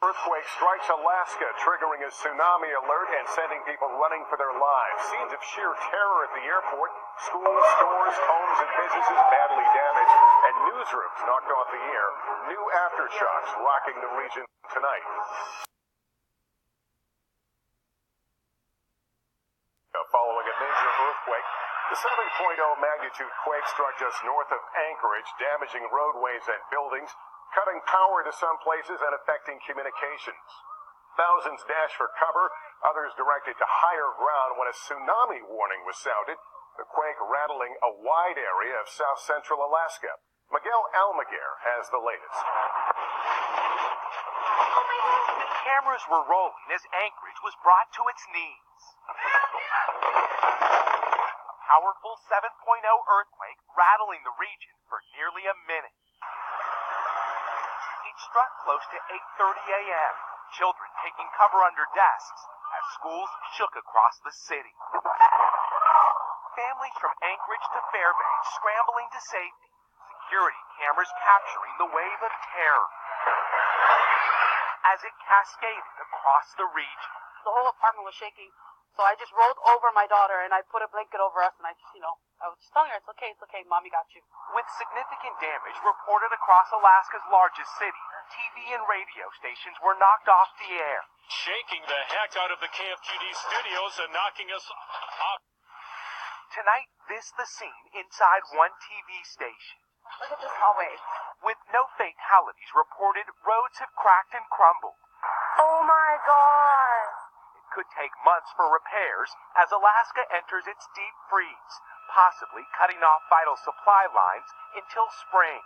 Earthquake strikes Alaska, triggering a tsunami alert and sending people running for their lives. Scenes of sheer terror at the airport. Schools, stores, homes, and businesses badly damaged, and newsrooms knocked off the air. New aftershocks rocking the region tonight. Following a major earthquake, the 7.0 magnitude quake struck just north of Anchorage, damaging roadways and buildings, cutting power to some places and affecting communications. Thousands dashed for cover, others directed to higher ground when a tsunami warning was sounded, the quake rattling a wide area of south-central Alaska. Miguel Almaguer has the latest. The cameras were rolling as Anchorage was brought to its knees. A powerful 7.0 earthquake rattling the region for nearly a minute. It struck close to 8:30 a.m., children taking cover under desks as schools shook across the city. Families from Anchorage to Fairbanks scrambling to safety, security cameras capturing the wave of terror as it cascaded across the region. The whole apartment was shaking, so I just rolled over my daughter and I put a blanket over us and I just, I was just telling her, it's okay, Mommy got you. With significant damage reported across Alaska's largest city, TV and radio stations were knocked off the air. Shaking the heck out of the KFGD studios and knocking us off. Tonight, this the scene inside one TV station. Look at this hallway. With no fatalities reported, roads have cracked and crumbled. Oh my God! It could take months for repairs as Alaska enters its deep freeze, possibly cutting off vital supply lines until spring.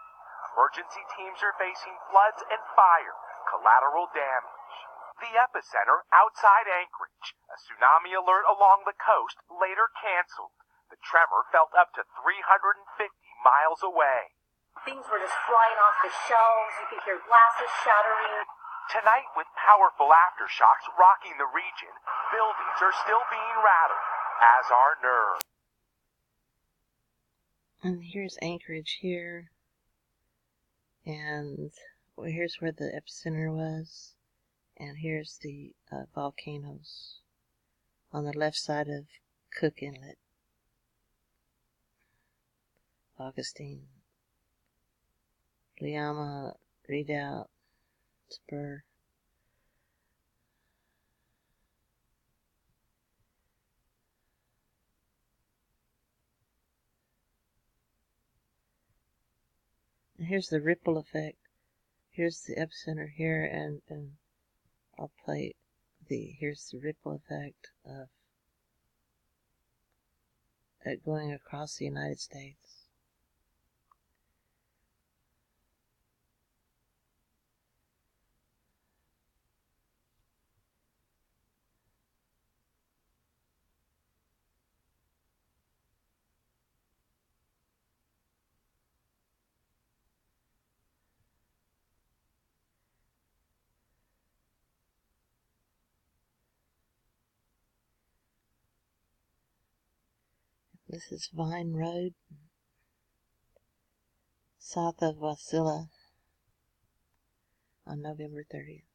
Emergency teams are facing floods and fire, collateral damage. The epicenter outside Anchorage, a tsunami alert along the coast later canceled. The tremor felt up to 350 miles away. Things were just flying off the shelves. You could hear glasses shattering. Tonight, with powerful aftershocks rocking the region, buildings are still being rattled, as are nerves. And here's Anchorage here. And here's where the epicenter was. And here's the volcanoes on the left side of Cook Inlet. Augustine, Liama, Redoubt, Spur. And here's the ripple effect. Here's the epicenter here, and I'll play here's the ripple effect of it going across the United States. This is Vine Road, south of Wasilla, on November 30th.